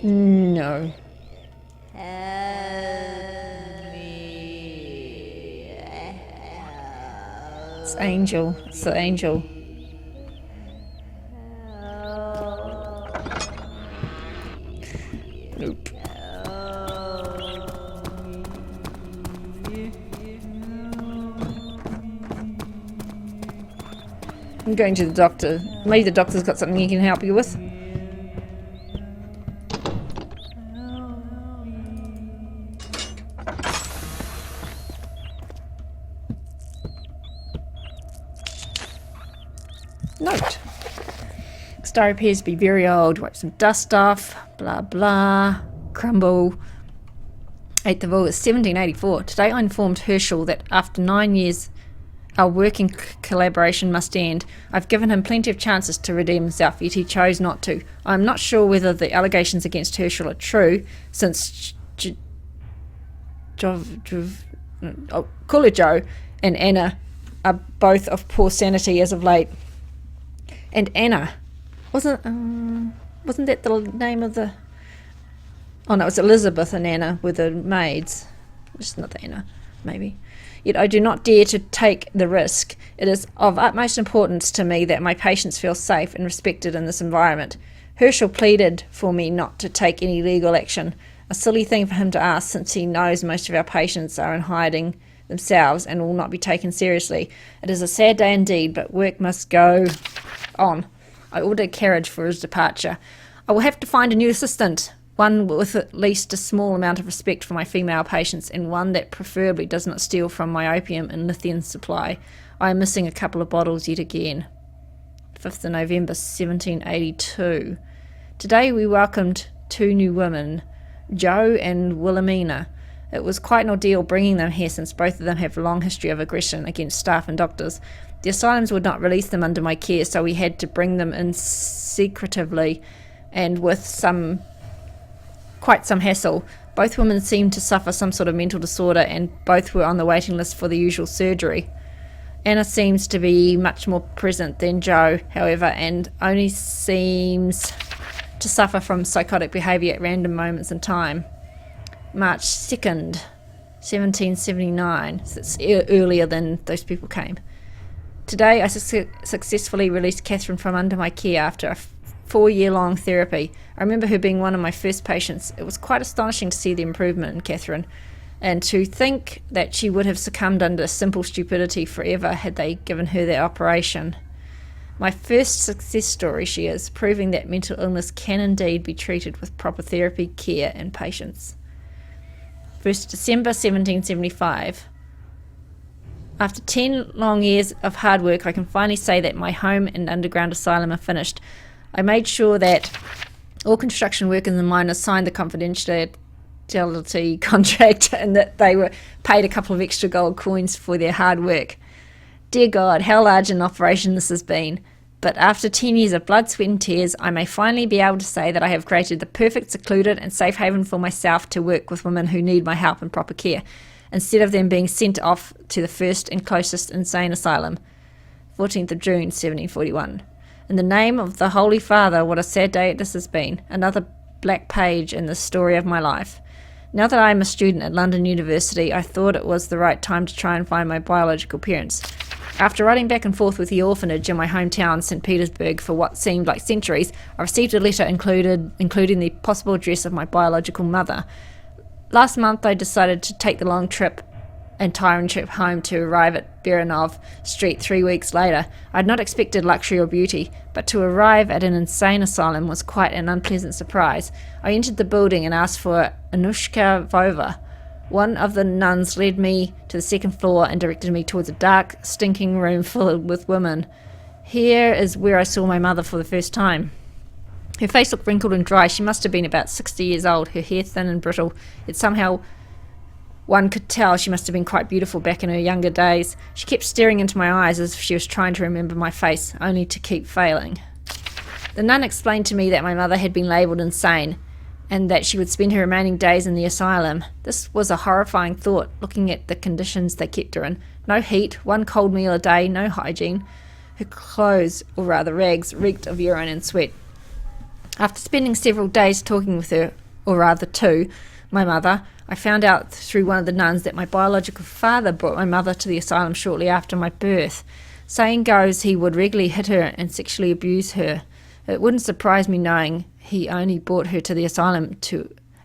No. It's Angel. It's the angel. Nope. I'm going to the doctor. Maybe the doctor's got something he can help you with. Note. This diary appears to be very old. Wipe some dust off. Blah blah. Crumble. 8th of August 1784. Today I informed Herschel that after 9 years our working collaboration must end. I've given him plenty of chances to redeem himself, yet he chose not to. I'm not sure whether the allegations against Herschel are true, since Joe and Anna are both of poor sanity as of late. And Anna, wasn't that the name of the... Oh no, it's Elizabeth and Anna were the maids. Just not Anna, maybe. Yet I do not dare to take the risk. It is of utmost importance to me that my patients feel safe and respected in this environment. Herschel pleaded for me not to take any legal action. A silly thing for him to ask, since he knows most of our patients are in hiding themselves and will not be taken seriously. It is a sad day indeed, but work must go on. I ordered a carriage for his departure. I will have to find a new assistant, one with at least a small amount of respect for my female patients, and one that preferably does not steal from my opium and lithium supply. I am missing a couple of bottles yet again. 5th of November 1782. Today we welcomed 2 new women, Jo and Wilhelmina. It was quite an ordeal bringing them here, since both of them have a long history of aggression against staff and doctors. The asylums would not release them under my care, so we had to bring them in secretively and with quite some hassle. Both women seemed to suffer some sort of mental disorder, and both were on the waiting list for the usual surgery. Anna seems to be much more present than Jo, however, and only seems to suffer from psychotic behaviour at random moments in time. March 2nd, 1779. So it's earlier than those people came. Today I successfully released Catherine from under my care after a 4-year-long therapy. I remember her being one of my first patients. It was quite astonishing to see the improvement in Catherine, and to think that she would have succumbed under simple stupidity forever had they given her that operation. My first success story, she is, proving that mental illness can indeed be treated with proper therapy, care and patience. 1st December 1775. After 10 long years of hard work, I can finally say that my home and underground asylum are finished. I made sure that all construction workers and miners signed the confidentiality contract and that they were paid a couple of extra gold coins for their hard work. Dear God, how large an operation this has been. But after 10 years of blood, sweat and tears, I may finally be able to say that I have created the perfect secluded and safe haven for myself to work with women who need my help and proper care, instead of them being sent off to the first and closest insane asylum. 14th of June 1741. In the name of the Holy Father, what a sad day this has been. Another black page in the story of my life. Now that I am a student at London University, I thought it was the right time to try and find my biological parents. After riding back and forth with the orphanage in my hometown, St. Petersburg, for what seemed like centuries, I received a letter including the possible address of my biological mother. Last month I decided to take the long trip and tiring trip home to arrive at Baranov Street 3 weeks later. I had not expected luxury or beauty, but to arrive at an insane asylum was quite an unpleasant surprise. I entered the building and asked for Anushka Vova. One of the nuns led me to the 2nd floor and directed me towards a dark, stinking room filled with women. Here is where I saw my mother for the first time. Her face looked wrinkled and dry. She must have been about 60 years old, her hair thin and brittle. Yet somehow one could tell she must have been quite beautiful back in her younger days. She kept staring into my eyes as if she was trying to remember my face, only to keep failing. The nun explained to me that my mother had been labelled insane, and that she would spend her remaining days in the asylum. This was a horrifying thought, looking at the conditions they kept her in. No heat, 1 cold meal a day, no hygiene. Her clothes, or rather rags, reeked of urine and sweat. After spending several days talking with her, or rather to my mother, I found out through one of the nuns that my biological father brought my mother to the asylum shortly after my birth. Saying goes he would regularly hit her and sexually abuse her. It wouldn't surprise me knowing he only brought her to the asylum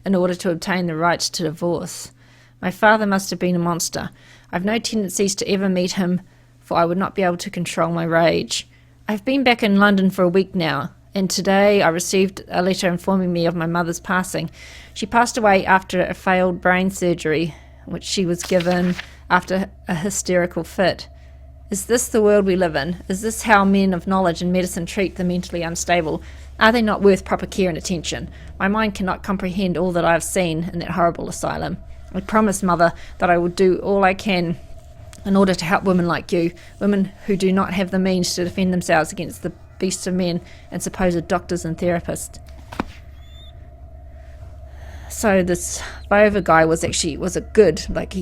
in order to obtain the rights to divorce. My father must have been a monster. I've no tendencies to ever meet him, for I would not be able to control my rage. I've been back in London for a week now, and today I received a letter informing me of my mother's passing. She passed away after a failed brain surgery, which she was given after a hysterical fit. Is this the world we live in? Is this how men of knowledge and medicine treat the mentally unstable? Are they not worth proper care and attention? My mind cannot comprehend all that I have seen in that horrible asylum. I promise, Mother, that I will do all I can in order to help women like you, women who do not have the means to defend themselves against the beasts of men and supposed doctors and therapists. So this Vova guy was a good, like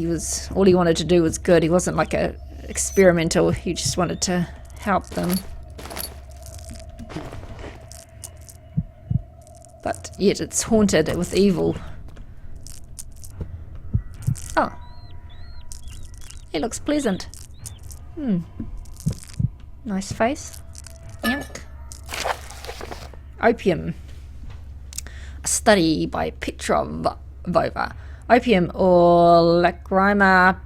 all he wanted to do was good. He wasn't like a experimental, he just wanted to help them. But yet it's haunted with evil. Oh. He looks pleasant. Nice face. Yank. Opium. A study by Riddle of Vova. Opium, or Lacrima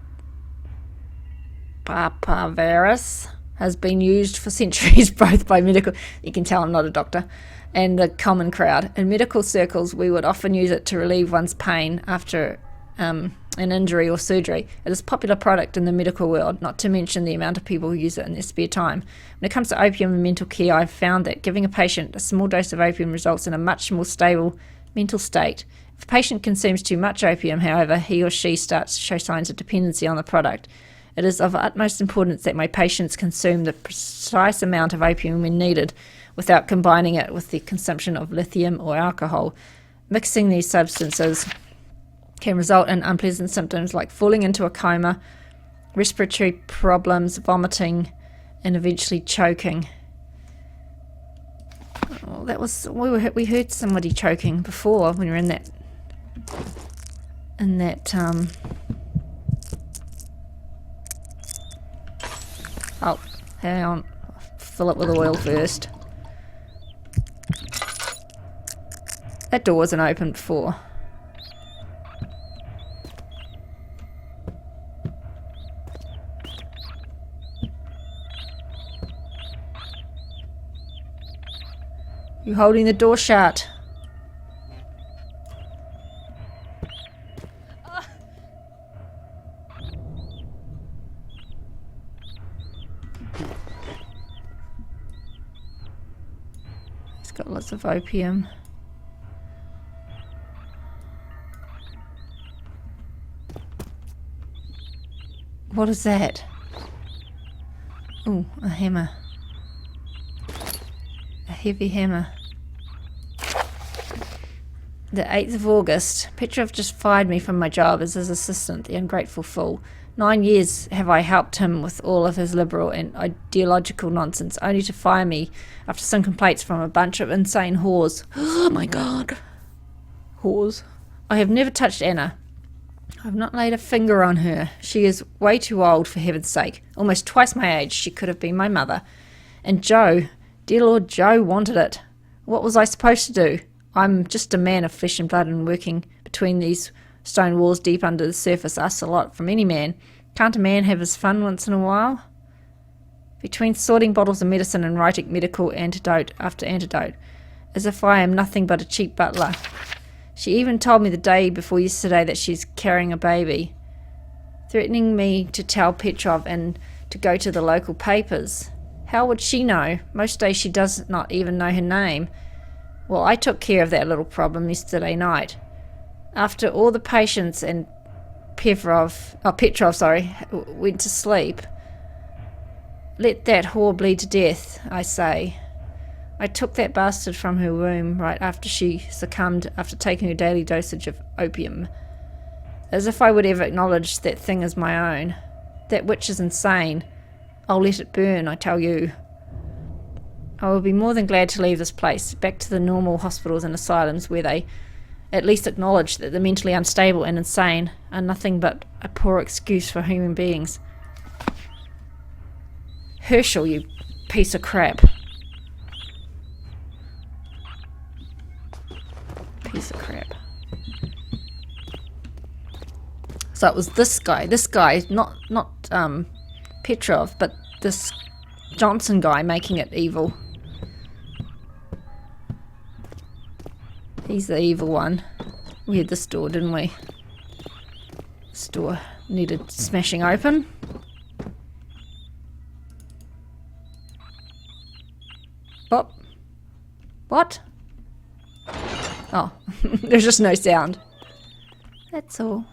papaverus, has been used for centuries both by medical, you can tell I'm not a doctor, and the common crowd. In medical circles, we would often use it to relieve one's pain after an injury or surgery. It is a popular product in the medical world, not to mention the amount of people who use it in their spare time. When it comes to opium and mental care, I've found that giving a patient a small dose of opium results in a much more stable mental state. If a patient consumes too much opium, however, he or she starts to show signs of dependency on the product. It is of utmost importance that my patients consume the precise amount of opium when needed, without combining it with the consumption of lithium or alcohol. Mixing these substances can result in unpleasant symptoms like falling into a coma, respiratory problems, vomiting, and eventually choking. Oh, we heard somebody choking before when we were in that oh, hang on, fill it with oil first. That door wasn't open before. You holding the door shut? He's got lots of opium. What is that? Oh, a hammer. A heavy hammer. The 8th of August. Petrov just fired me from my job as his assistant, the ungrateful fool. 9 years have I helped him with all of his liberal and ideological nonsense, only to fire me after some complaints from a bunch of insane whores. Oh my god. Whores. I have never touched Anna. I've not laid a finger on her. She is way too old, for heaven's sake. Almost twice my age. She could have been my mother. And Joe, dear Lord Joe, wanted it. What was I supposed to do? I'm just a man of flesh and blood, and working between these stone walls deep under the surface asks a lot from any man. Can't a man have his fun once in a while? Between sorting bottles of medicine and writing medical antidote after antidote, as if I am nothing but a cheap butler. She even told me the day before yesterday that she's carrying a baby, threatening me to tell Petrov and to go to the local papers. How would she know? Most days she does not even know her name. Well, I took care of that little problem yesterday night. After all the patients and Petrov went to sleep. Let that whore bleed to death, I say. I took that bastard from her womb right after she succumbed after taking her daily dosage of opium. As if I would ever acknowledge that thing as my own. That witch is insane. I'll let it burn, I tell you. I will be more than glad to leave this place, back to the normal hospitals and asylums where they at least acknowledge that the mentally unstable and insane are nothing but a poor excuse for human beings. Herschel, you piece of crap. Piece of crap. So it was this guy, not Petrov, but this Johnson guy making it evil. He's the evil one. We had this door, didn't we? This door needed smashing open. Oh. What? Oh, there's just no sound. That's all.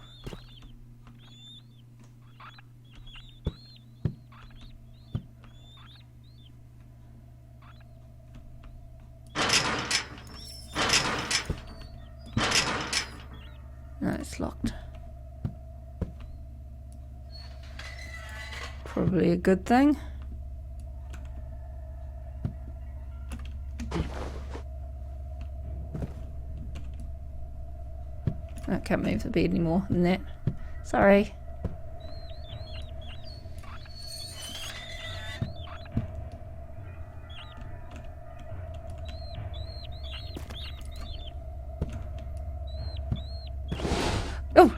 No, it's locked. Probably a good thing. I can't move the bed any more than that. Sorry. Oh!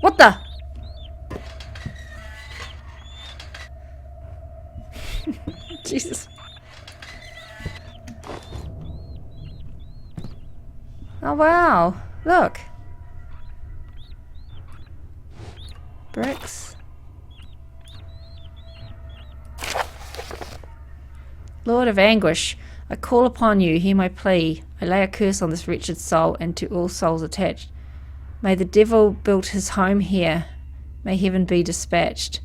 What the? Jesus. Oh wow, look. Bricks. Lord of anguish, I call upon you, hear my plea. I lay a curse on this wretched soul and to all souls attached. May the devil build his home here. May heaven be dispatched.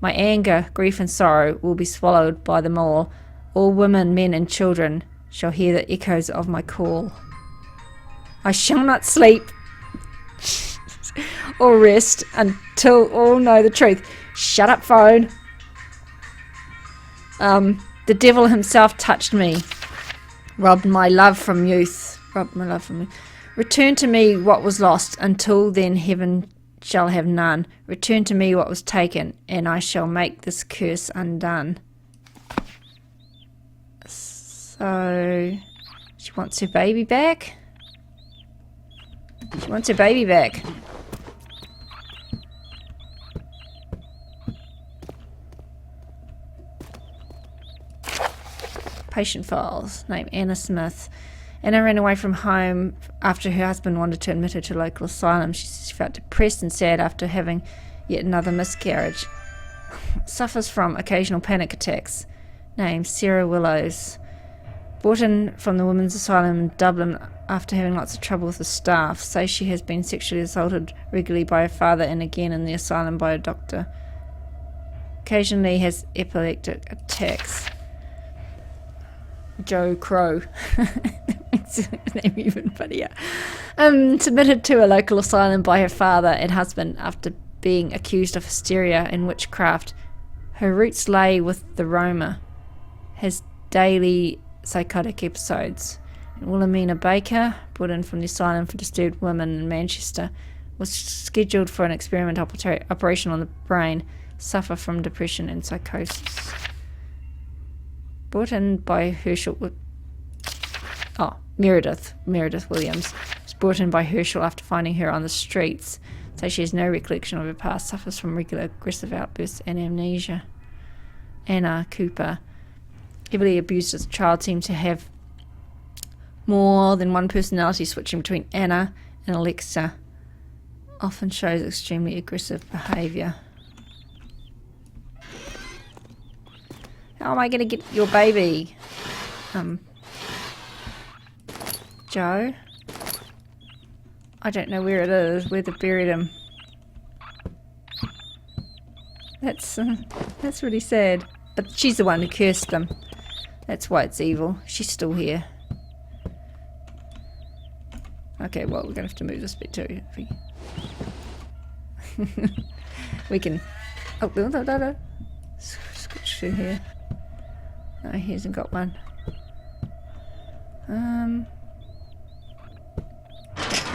My anger, grief and sorrow will be swallowed by them all. All women, men and children shall hear the echoes of my call. I shall not sleep or rest until all know the truth. Shut up, phone. The devil himself touched me, robbed my love from youth. Return to me what was lost. Until then, heaven shall have none. Return to me what was taken, and I shall make this curse undone. So, she wants her baby back. She wants her baby back. Patient files. Name Anna Smith. Anna ran away from home after her husband wanted to admit her to local asylum. She felt depressed and sad after having yet another miscarriage. Suffers from occasional panic attacks. Name Sarah Willows. Brought in from the women's asylum in Dublin after having lots of trouble with the staff. Says she has been sexually assaulted regularly by her father and again in the asylum by a doctor. Occasionally has epileptic attacks. Joe Crow. Makes her name even funnier. Submitted to a local asylum by her father and husband after being accused of hysteria and witchcraft. Her roots lay with the Roma. Has daily psychotic episodes. Wilhelmina Baker, brought in from the asylum for disturbed women in Manchester, was scheduled for an experimental operation on the brain. Suffer from depression and psychosis. Brought in by Herschel. Meredith Williams was brought in by Herschel after finding her on the streets. So she has no recollection of her past. Suffers from regular aggressive outbursts and amnesia. Anna Cooper, heavily abused as a child, seemed to have more than one personality, switching between Anna and Alexa. Often shows extremely aggressive behaviour. How am I going to get your baby? Joe? I don't know where it is, where they buried him. That's really sad. But she's the one who cursed them. That's why it's evil. She's still here. Okay, well, we're going to have to move this bit too. We can... Oh, no. Switch. through here. No, he hasn't got one. And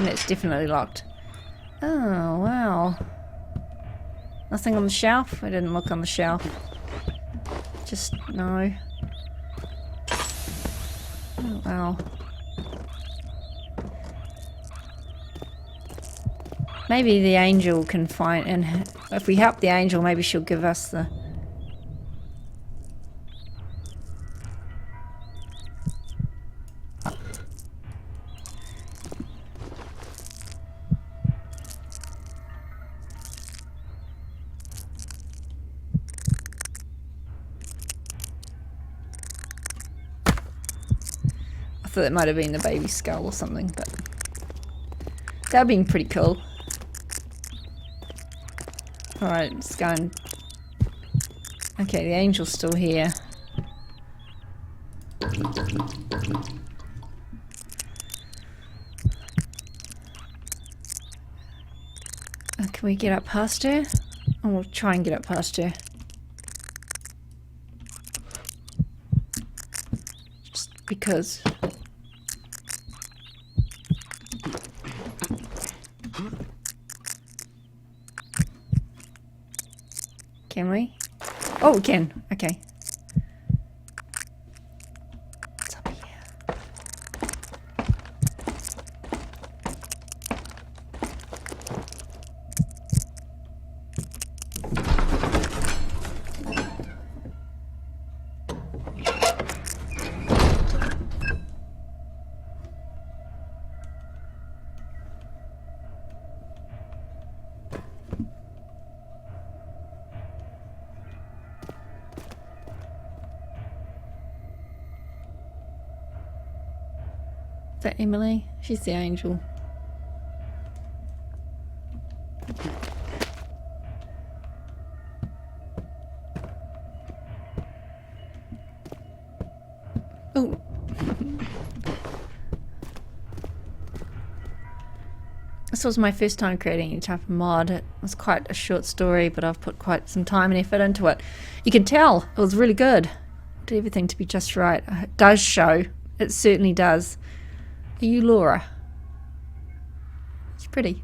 it's definitely locked. Oh, wow. Nothing on the shelf? I didn't look on the shelf. Just, no. Oh, wow. Maybe the angel can find, and if we help the angel, maybe she'll give us the... I thought it might have been the baby skull or something, but that would have been pretty cool. Alright, let's go and... Okay, the angel's still here. Can we get up past her? Oh, we'll try and get up past her. Just because... Can we? Oh, we can. Okay. What's up here? Is that Emily? She's the angel. Oh. This was my first time creating any type of mod. It was quite a short story, but I've put quite some time and effort into it. You can tell it was really good. Did everything to be just right. It does show. It certainly does. Are you Laura? It's pretty.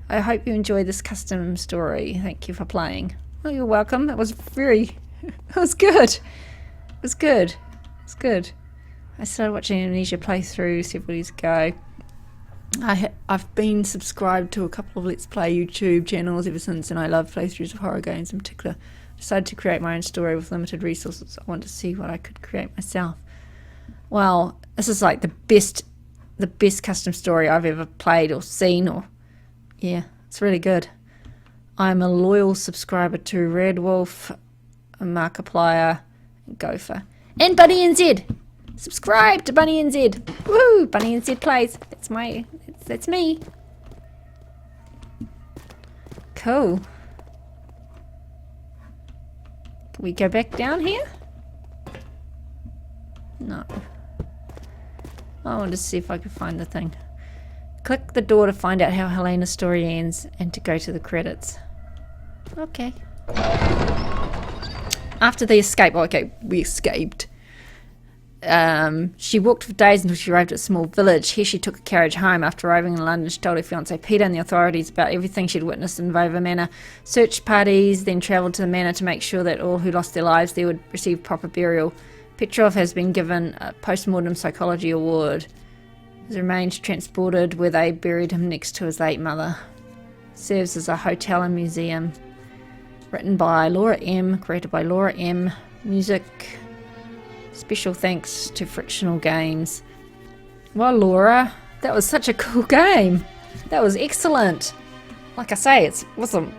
I hope you enjoyed this custom story. Thank you for playing. Oh, you're welcome. It was very... It was good. It was good. It was good. I started watching Amnesia playthrough several years ago. I've been subscribed to a couple of Let's Play YouTube channels ever since, and I love playthroughs of horror games in particular. I decided to create my own story with limited resources. I wanted to see what I could create myself. Well, this is like the best custom story I've ever played or seen, or yeah, it's really good. I'm a loyal subscriber to Red Wolf, Markiplier, and Gopher, and Bunny NZ. Subscribe to Bunny NZ. Woo! Bunny NZ plays. That's me. Cool. Can we go back down here? No. I want to see if I can find the thing. Click the door to find out how Helena's story ends and to go to the credits. Okay. After the escape, okay, we escaped. She walked for days until she arrived at a small village. Here she took a carriage home. After arriving in London, she told her fiancé Peter and the authorities about everything she'd witnessed in Vova Manor. Search parties then travelled to the manor to make sure that all who lost their lives there would receive proper burial. Petrov has been given a post-mortem psychology award. His remains transported where they buried him next to his late mother. Serves as a hotel and museum. Written by Laura M. Created by Laura M. Music... Special thanks to Frictional Games. Well, Laura, that was such a cool game. That was excellent. Like I say, it was the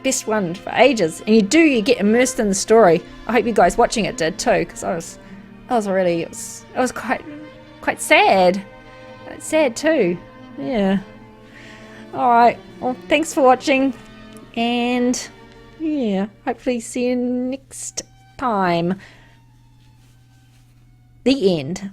best one for ages. And you get immersed in the story. I hope you guys watching it did too, because it was quite sad. It's sad too. Yeah. Alright, well, thanks for watching. And yeah, hopefully see you next time. The end.